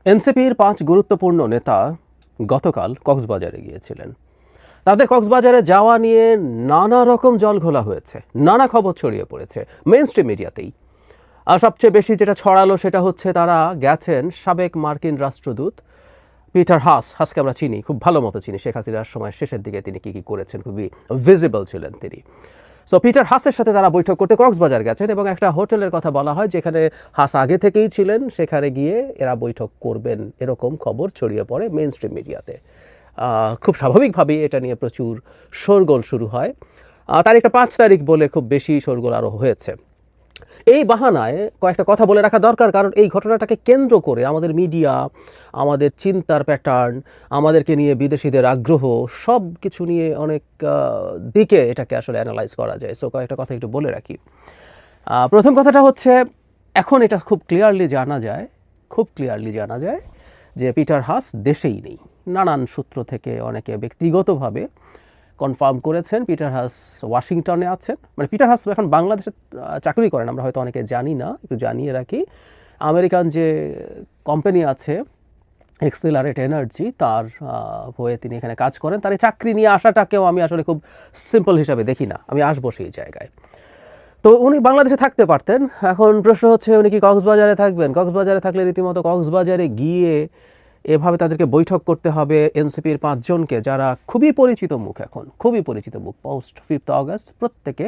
এনসিপির ৫ গুরুত্বপূর্ণ নেতা গতকাল কক্সবাজারে গিয়েছিলেন। তাদের কক্সবাজারে যাওয়া নিয়ে নানা রকম জলঘোলা হয়েছে, নানা খবর ছড়িয়ে পড়েছে মেইনস্ট্রিম মিডিয়াতেই। আর সবচেয়ে বেশি যেটা ছড়ালো সেটা হচ্ছে তারা গেছেন সাবেক মার্কিন রাষ্ট্রদূত পিটার হাসকে আমরা চিনি, খুব ভালো মতো চিনি। শেখ হাসিনার সময় শেষের দিকে তিনি কী করেছেন খুবই ভিজিবল ছিলেন তিনি। সো পিটার হাসের সাথে তারা বৈঠক করতে কক্সবাজার গেছেন এবং একটা হোটেলের কথা বলা হয় যেখানে হাস আগে থেকেই ছিলেন, সেখানে গিয়ে এরা বৈঠক করবেন এরকম খবর ছড়িয়ে পড়ে মেইনস্ট্রিম মিডিয়াতে। খুব স্বাভাবিকভাবেই এটা নিয়ে প্রচুর শোরগোল শুরু হয়। তারিখটা ৫ তারিখ বলে খুব বেশি শোরগোল আরও হয়েছে। এই বাহানায় কয়েকটা কথা বলে রাখা দরকার, কারণ এই ঘটনাটাকে কেন্দ্র করে আমাদের মিডিয়া, আমাদের চিন্তার প্যাটার্ন, আমাদেরকে নিয়ে বিদেশিদের আগ্রহ, সব কিছু নিয়ে অনেক দিকে এটাকে আসলে অ্যানালাইজ করা যায়। সো কয়েকটা কথা একটু বলে রাখি। প্রথম কথাটা হচ্ছে, এখন এটা খুব ক্লিয়ারলি জানা যায় যে পিটার হাস দেশেই নেই। নানান সূত্র থেকে অনেকে ব্যক্তিগতভাবে কনফার্ম করেছেন পিটার হাস ওয়াশিংটনে আছেন। মানে পিটার হাস এখন বাংলাদেশে চাকরি করেন, আমরা হয়তো অনেকে জানি না, একটু জানিয়ে রাখি। আমেরিকান যে কোম্পানি আছে এক্সেলারেট এনার্জি, তার হয়ে তিনি এখানে কাজ করেন। তার এই চাকরি নিয়ে আসাটাকেও আমি আসলে খুব সিম্পল হিসাবে দেখি না, আমি আসবো সেই জায়গায়। তো উনি বাংলাদেশে থাকতে পারতেন। এখন প্রশ্ন হচ্ছে উনি কি কক্সবাজারে থাকবেন? কক্সবাজারে থাকলে রীতিমতো কক্সবাজারে গিয়ে এভাবে তাদেরকে বৈঠক করতে হবে এনসিপির ৫ জনকে, যারা খুবই পরিচিত মুখ, এখন খুবই পরিচিত মুখ। পোস্ট 5 আগস্ট প্রত্যেকে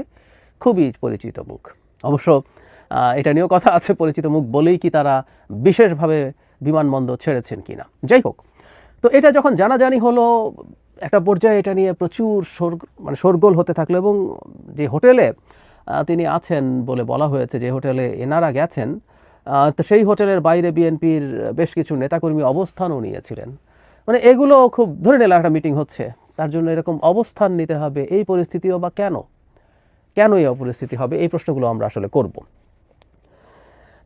খুবই পরিচিত মুখ। অবশ্য এটা নিয়েও কথা আছে, পরিচিত মুখ বলেই কি তারা বিশেষভাবে বিমানবন্দর ছেড়েছেন কিনা। যাই হোক, তো এটা যখন জানাজানি হলো, একটা পর্যায়ে এটা নিয়ে প্রচুর শোরগোল হতে থাকলো। এবং যে হোটেলে তিনি আছেন বলে বলা হয়েছে, যে হোটেলে এনারা গেছেন, তো সেই হোটেলের বাইরে বিএনপির বেশ কিছু নেতাকর্মী অবস্থানও নিয়েছিলেন। মানে এগুলো খুব ধরে নিলাম একটা মিটিং হচ্ছে, তার জন্য এরকম অবস্থান নিতে হবে, এই পরিস্থিতিও বা কেন এই অপরিস্থিতি হবে, এই প্রশ্নগুলো আমরা আসলে করব।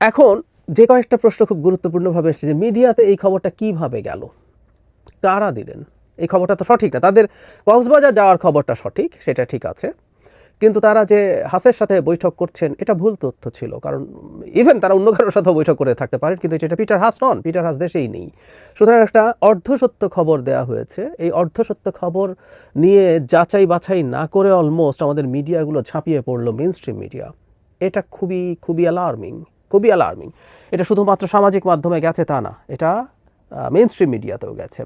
এখন যে কয়েকটা প্রশ্ন খুব গুরুত্বপূর্ণভাবে এসেছে, যে মিডিয়াতে এই খবরটা কিভাবে গেল, কারা দিলেন এই খবরটা? তো সঠিক না, তাদের কক্সবাজার যাওয়ার খবরটা সঠিক, সেটা ঠিক আছে, কিন্তু তারা যে হাসের সাথে বৈঠক করছেন এটা ভুল তথ্য ছিল। কারণ ইভেন তারা অন্য কারোর সাথেও বৈঠক করে থাকতে পারেন, কিন্তু এটা পিটার হাস নন, পিটার হাস দেশেই নেই। সুতরাং একটা অর্ধসত্য খবর দেওয়া হয়েছে। এই অর্ধসত্য খবর নিয়ে যাচাই বাছাই না করে অলমোস্ট আমাদের মিডিয়াগুলো ঝাঁপিয়ে পড়লো, মেইনস্ট্রিম মিডিয়া। এটা খুবই অ্যালার্মিং। এটা শুধুমাত্র সামাজিক মাধ্যমে গেছে তা না, এটা মেইনস্ট্রিম মিডিয়াতেও গেছে।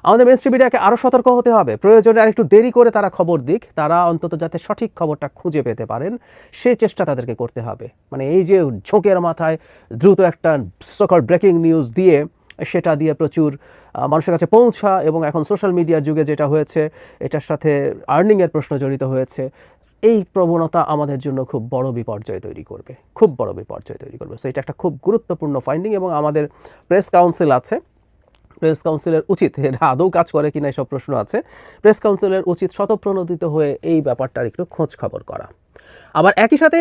আমাদের মেইনস্ট্রিম মিডিয়াকে আরও সতর্ক হতে হবে, প্রয়োজনে আরেকটু দেরি করে তারা খবর দিক, তারা অন্তত যাতে সঠিক খবরটা খুঁজে পেতে পারেন সেই চেষ্টা তাদেরকে করতে হবে। মানে এই যে ঝোঁকের মাথায় দ্রুত একটা সকল ব্রেকিং নিউজ দিয়ে সেটা দিয়ে প্রচুর মানুষের কাছে পৌঁছা, এবং এখন সোশ্যাল মিডিয়ার যুগে যেটা হয়েছে, এটার সাথে আর্নিংয়ের প্রশ্ন জড়িত হয়েছে, এই প্রবণতা আমাদের জন্য খুব বড় বিপর্যয় তৈরি করবে। সো এটা একটা খুব গুরুত্বপূর্ণ ফাইন্ডিং। এবং আমাদের প্রেস কাউন্সিল আছে, প্রেস কাউন্সিলের উচিত, এটা আদৌ কাজ করে কিনা এসব প্রশ্ন আছে, প্রেস কাউন্সিলের উচিত স্বতঃপ্রণোদিত হয়ে এই ব্যাপারটার একটু খোঁজ খবর করা। আবার একই সাথে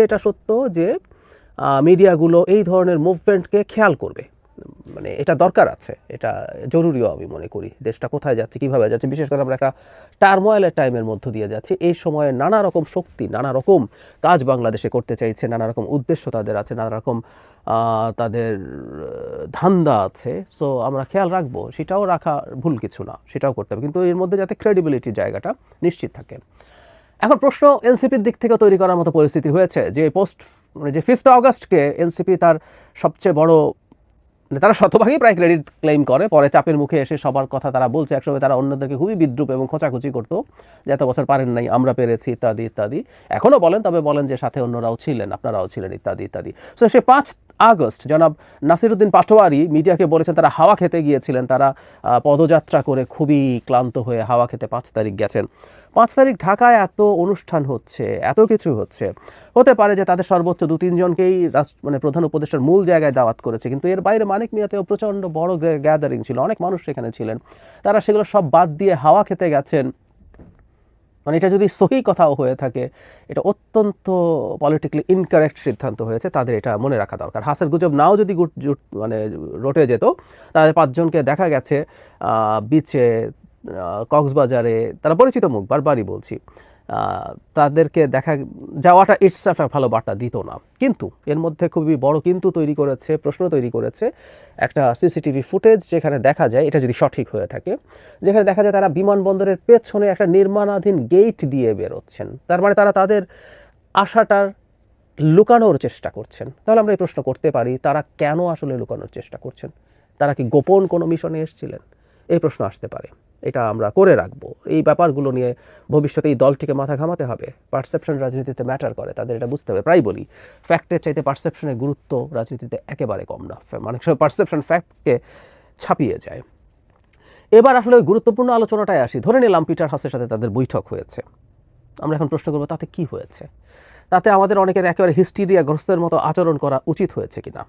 এটা সত্য যে মিডিয়াগুলো এই ধরনের মুভমেন্টকে খেয়াল করবে। মানে এটা দরকার আছে, এটা জরুরিও আমি মনে করি। দেশটা কোথায় যাচ্ছে, কীভাবে যাচ্ছে, বিশেষ করে আমরা একটা টার্মোয়েলের টাইমের মধ্য দিয়ে যাচ্ছি। এই সময়ে নানা রকম শক্তি নানা রকম কাজ বাংলাদেশে করতে চাইছে, নানা রকম উদ্দেশ্য তাদের আছে, নানা রকম তাদের ধান্দা আছে। সো আমরা খেয়াল রাখবো, সেটাও রাখা ভুল কিছু না, সেটাও করতে হবে, কিন্তু এর মধ্যে যাতে ক্রেডিবিলিটির জায়গাটা নিশ্চিত থাকে। এখন প্রশ্ন এনসিপির দিক থেকে তৈরি করার মতো পরিস্থিতি হয়েছে যে যে 5 আগস্টকে এনসিপি তার সবচেয়ে বড়, তারা শতভাগই প্রায় ক্রেডিট ক্লেম করে, পরে চাপের মুখে এসে সবার কথা তারা বলছে। একসময় তারা অন্যদেরকে খুবই বিদ্রুপ এবং খোঁচাখুচি করতো, যে এত বছর পারেন নাই, আমরা পেরেছি, ইত্যাদি। এখনও বলেন, তবে বলেন যে সাথে অন্যরাও ছিলেন, আপনারাও ছিলেন, ইত্যাদি। সো সে 5 আগস্ট জনাব নাসিরুদ্দিন পাটোয়ারি মিডিয়াকে বলেছেন তারা হাওয়া খেতে গিয়েছিলেন, তারা পদযাত্রা করে খুবই ক্লান্ত হয়ে হাওয়া খেতে 5 তারিখ গেছেন। 5 তারিখ ঢাকায় এত অনুষ্ঠান হচ্ছে, এত কিছু হতে পারে যে তাদের সর্বোচ্চ 2-3 জনকেই মানে প্রধান উপদেষ্টার মূল জায়গায় দাওয়াত করেছে, কিন্তু এর বাইরে মানিক মিয়াতেও প্রচণ্ড বড় গ্যাদারিং ছিল, অনেক মানুষ সেখানে ছিলেন, তারা সেগুলো সব বাদ দিয়ে হাওয়া খেতে গেছেন। মানে এটা যদি সহি কথাও হয়ে থাকে, এটা অত্যন্ত পলিটিক্যালি ইনকারেক্ট সিদ্ধান্ত হয়েছে, তাদের এটা মনে রাখা দরকার। হাসের গুজব নাও যদি মানে রটে যেত, তাদের 5 জনকে দেখা গেছে বিচে, কক্সবাজারে, তারা পরিচিত মুখ, বারবারই বলছি, তাদেরকে দেখা যাওয়াটা ইটসেলফ একটা ভালো বার্তা দিত না। কিন্তু এর মধ্যে খুবই বড় কিন্তু তৈরি করেছে, প্রশ্ন তৈরি করেছে একটা সিসিটিভি ফুটেজ, যেখানে দেখা যায়, এটা যদি সঠিক হয়ে থাকে, যেখানে দেখা যায় তারা বিমানবন্দরের পেছনে একটা নির্মাণাধীন গেট দিয়ে বেরোচ্ছেন। তার মানে তারা তাদের আশাটার লুকানোর চেষ্টা করছেন। তাহলে আমরা এই প্রশ্ন করতে পারি, তারা কেন আসলে লুকানোর চেষ্টা করছেন? তারা কি গোপন কোনো মিশনে এসেছিলেন? এই প্রশ্ন আসতে পারে, এটা আমরা করে রাখবো। এই ব্যাপারগুলো নিয়ে ভবিষ্যতে এই দলটিকে মাথা ঘামাতে হবে। পারসেপশন রাজনীতিতে ম্যাটার করে, তাদের এটা বুঝতে হবে। প্রায় বলি, ফ্যাক্টের চাইতে পারসেপশনের গুরুত্ব রাজনীতিতে একেবারে কম না, মানে পারসেপশন ফ্যাক্টকে ছাপিয়ে যায়। এবার আসলে ওই গুরুত্বপূর্ণ আলোচনাটায় আসি। ধরে নিলাম পিটার হাসের সাথে তাদের বৈঠক হয়েছে। আমরা এখন প্রশ্ন করবো, তাতে কি হয়েছে? তাতে আমাদের অনেকের একেবারে হিস্টিরিয়াগ্রস্তের মতো আচরণ করা উচিত হয়েছে কিনা?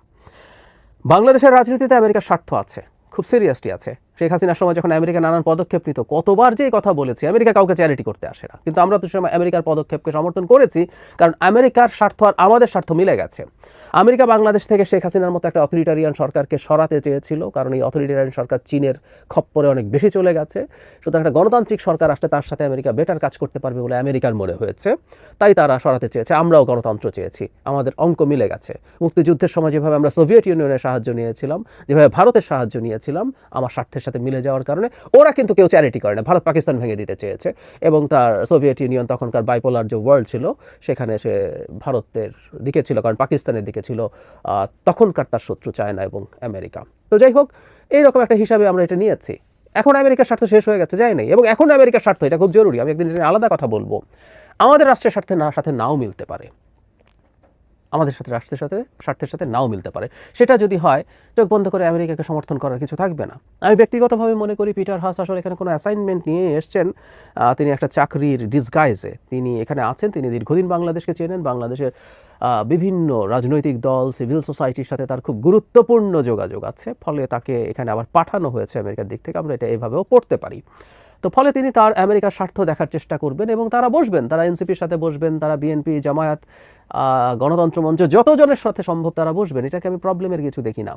বাংলাদেশের রাজনীতিতে আমেরিকার স্বার্থ আছে, খুব সিরিয়াসলি আছে। শেখ হাসিনার সময় যখন আমেরিকা নানান পদক্ষেপ নিত, কতবার যে কথা বলেছি, আমেরিকা কাউকে চ্যারিটি করতে আসে না, কিন্তু আমরা তো সময় আমেরিকার পদক্ষেপকে সমর্থন করেছি, কারণ আমেরিকার স্বার্থ আর আমাদের স্বার্থ মিলে গেছে। আমেরিকা বাংলাদেশ থেকে শেখ হাসিনার মতো একটা অথরিটারিয়ান সরকারকে সরাতে চেয়েছিল, কারণ এই অথরিটারিয়ান সরকার চীনের খপ্পরে অনেক বেশি চলে গেছে। সুতরাং একটা গণতান্ত্রিক সরকার আসলে তার সাথে আমেরিকা বেটার কাজ করতে পারবে বলে আমেরিকার মনে হয়েছে, তাই তারা সরাতে চেয়েছে। আমরাও গণতন্ত্র চেয়েছি, আমাদের অঙ্ক মিলে গেছে। মুক্তিযুদ্ধের সময় যেভাবে আমরা সোভিয়েত ইউনিয়নের সাহায্য নিয়েছিলাম, যেভাবে ভারতের সাহায্য নিয়েছিলাম, আমার স্বার্থের সাথে মিলে যাওয়ার কারণে ওরা কিন্তু কেউ চ্যারিটি করে না। ভারত পাকিস্তান ভেঙে দিতে চেয়েছে, এবং তার সোভিয়েত ইউনিয়ন তখনকার বাইপোলার যে ওয়ার্ল্ড ছিল, সেখানে সে ভারতের দিকে ছিল, কারণ পাকিস্তানের দিকে ছিল তখনকার তার শত্রু চায়না এবং আমেরিকা। তো যাই হোক, এইরকম একটা হিসাবে আমরা এটা নিয়েছি। এখন আমেরিকার স্বার্থ শেষ হয়ে গেছে, যায় নাই, এবং এখন আমেরিকার স্বার্থ, এটা খুব জরুরি, আমি একদিন আলাদা কথা বলবো, আমাদের রাষ্ট্রের সাথে নাও মিলতে পারে, আমাদের সাথে স্বার্থের সাথে নাও মিলতে পারে। সেটা যদি হয়, চোখ বন্ধ করে আমেরিকাকে সমর্থন করার কিছু থাকবে না। আমি ব্যক্তিগতভাবে মনে করি পিটার হাস আসলে এখানে কোনো অ্যাসাইনমেন্ট নিয়ে এসছেন, তিনি একটা চাকরির ডিসগাইজে তিনি এখানে আছেন। তিনি দীর্ঘদিন বাংলাদেশকে চেনেন, বাংলাদেশের বিভিন্ন রাজনৈতিক দল, সিভিল সোসাইটির সাথে তার খুব গুরুত্বপূর্ণ যোগাযোগ আছে, ফলে তাকে এখানে আবার পাঠানো হয়েছে আমেরিকার দিক থেকে, আমরা এটা এভাবেও পড়তে পারি। তো ফলে তিনি তার আমেরিকার স্বার্থ দেখার চেষ্টা করবেন, এবং তারা বসবেন, তারা এনসিপির সাথে বসবেন, তারা বিএনপি, জামায়াত, গণতন্ত্র মঞ্চ, যতজনের সাথে সম্ভব তারা বসবেন। এটাকে আমি প্রবলেমের কিছু দেখি না।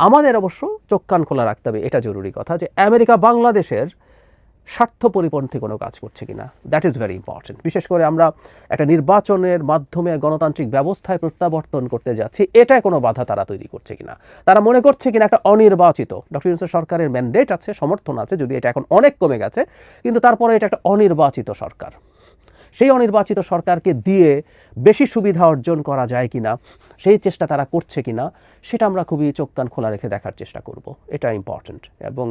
আমাদের অবশ্য চোখ কান খোলা রাখতে হবে, এটা জরুরি কথা, যে আমেরিকা বাংলাদেশের স্বার্থ পরিপন্থী কোনো কাজ করছে কিনা, দ্যাট ইজ ভেরি ইম্পর্টেন্ট। বিশেষ করে আমরা একটা নির্বাচনের মাধ্যমে গণতান্ত্রিক ব্যবস্থায় প্রত্যাবর্তন করতে যাচ্ছি, এটায় কোনো বাধা তারা তৈরি করছে কিনা, তারা মনে করছে কিনা একটা অনির্বাচিত, ডক্টর ইউনূস সরকারের ম্যান্ডেট আছে, সমর্থন আছে, যদি এটা এখন অনেক কমে গেছে, কিন্তু তারপরে এটা একটা অনির্বাচিত সরকার, সেই অনির্বাচিত সরকারকে দিয়ে বেশি সুবিধা অর্জন করা যায় কিনা, সেই চেষ্টা তারা করছে কিনা, সেটা আমরা খুবই চোখ কান খোলা রেখে দেখার চেষ্টা করব। এটা ইম্পর্টেন্ট। এবং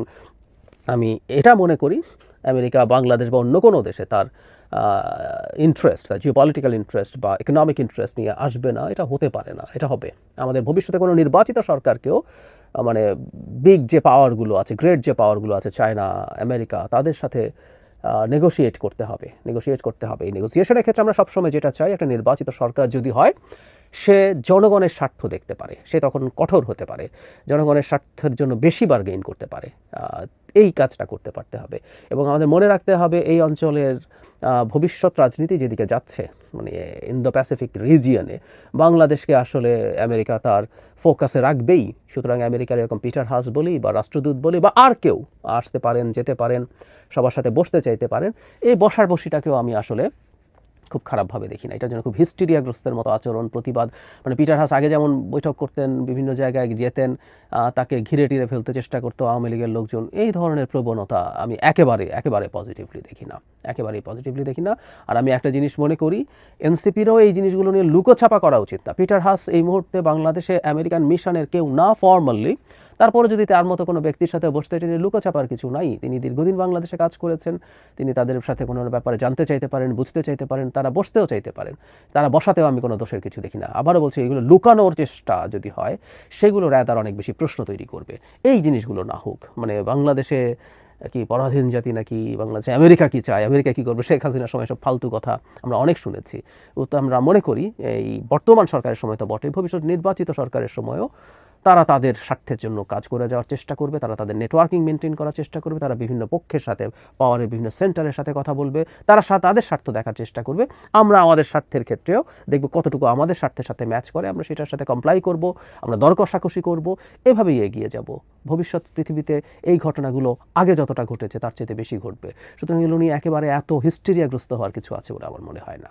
আমি এটা মনে করি, আমেরিকা বাংলাদেশ বা অন্য কোনো দেশে তার ইন্টারেস্ট, জিওপলিটিক্যাল ইন্টারেস্ট বা ইকোনমিক ইন্টারেস্ট নিয়ে আসবে না, এটা হতে পারে না। এটা হবে আমাদের ভবিষ্যতে কোনো নির্বাচিত সরকারকেও, মানে বিগ যে পাওয়ারগুলো আছে, গ্রেট যে পাওয়ারগুলো আছে, চায়না, আমেরিকা, তাদের সাথে নেগোশিয়েট করতে হবে। এই নেগোসিয়েশনের ক্ষেত্রে আমরা সবসময় যেটা চাই, একটা নির্বাচিত সরকার যদি হয়, সে জনগণের স্বার্থ দেখতে পারে, সে তখন কঠোর হতে পারে, জনগণের স্বার্থের জন্য বেশি বার্গেইন করতে পারে। এই কাজটা করতে পারতে হবে। এবং আমাদের মনে রাখতে হবে, এই অঞ্চলের ভবিষ্যৎ রাজনীতি যেদিকে যাচ্ছে, মানে ইন্দো প্যাসিফিক রিজিয়নে, বাংলাদেশকে আসলে আমেরিকা তার ফোকাসে রাখবেই। সুতরাং আমেরিকার এরকম পিটার হাস বলি বা রাষ্ট্রদূত বলি বা আর কেউ আসতে পারেন, যেতে পারেন, সবার সাথে বসতে চাইতে পারেন, এই বসিটাকেও আমি আসলে খুব খারাপভাবে দেখি না। এটার জন্য খুব হিস্টিরিয়াগ্রস্তের মতো আচরণ, প্রতিবাদ, মানে পিটার হাস আগে যেমন বৈঠক করতেন, বিভিন্ন জায়গায় যেতেন, তাকে ঘিরে টিরে ফেলতে চেষ্টা করতো আওয়ামী লীগের লোকজন, এই ধরনের প্রবণতা আমি একেবারে পজিটিভলি দেখি না, আর আমি একটা জিনিস মনে করি, এনসিপিরও এই জিনিসগুলো নিয়ে লুকোছাপা করা উচিত না। পিটার হাস এই মুহূর্তে বাংলাদেশে আমেরিকান মিশনের কেউ না ফর্মালি, তারপরে যদি তার মতো কোনো ব্যক্তির সাথে বসতে চাইলে লুকোছাপার কিছু নাই। তিনি দীর্ঘদিন বাংলাদেশে কাজ করেছেন, তিনি তাদের সাথে কোনো ব্যাপারে জানতে চাইতে পারেন, বুঝতে চাইতে পারেন, তারা বসতেও চাইতে পারেন, তারা বসাতেও আমি কোনো দোষের কিছু দেখি না। আবারও বলছি, এগুলো লুকানোর চেষ্টা যদি হয়, সেগুলো রায় আরও অনেক বেশি প্রশ্ন তৈরি করবে। এই জিনিসগুলো না হোক, মানে বাংলাদেশে কি পরাধীন জাতি নাকি, বাংলাদেশে আমেরিকা কি চায়, আমেরিকা কি করবে, শেখ হাসিনার সময় সব ফালতু কথা আমরা অনেক শুনেছি। তো আমরা মনে করি এই বর্তমান সরকারের সময় তো বটে, ভবিষ্যৎ নির্বাচিত সরকারের সময়ও তারা তাদের স্বার্থের জন্য কাজ করে যাওয়ার চেষ্টা করবে, তারা তাদের নেটওয়ার্কিং মেনটেন করার চেষ্টা করবে, তারা বিভিন্ন পক্ষের সাথে, পাওয়ারের বিভিন্ন সেন্টারের সাথে কথা বলবে, তারা তাদের স্বার্থ দেখার চেষ্টা করবে। আমরা আমাদের স্বার্থের ক্ষেত্রেও দেখব কতটুকু আমাদের স্বার্থের সাথে ম্যাচ করে, আমরা সেটার সাথে কমপ্লাই করব, আমরা দর কষাকষি করব, এভাবেই এগিয়ে যাব। ভবিষ্যৎ পৃথিবীতে এই ঘটনাগুলো আগে যতটা ঘটেছে তার চেয়ে বেশি ঘটবে। সুতরাং এগুলো নিয়ে একেবারে এত হিস্টেরিয়াগ্রস্ত হওয়ার কিছু আছে বলে আমার মনে হয় না।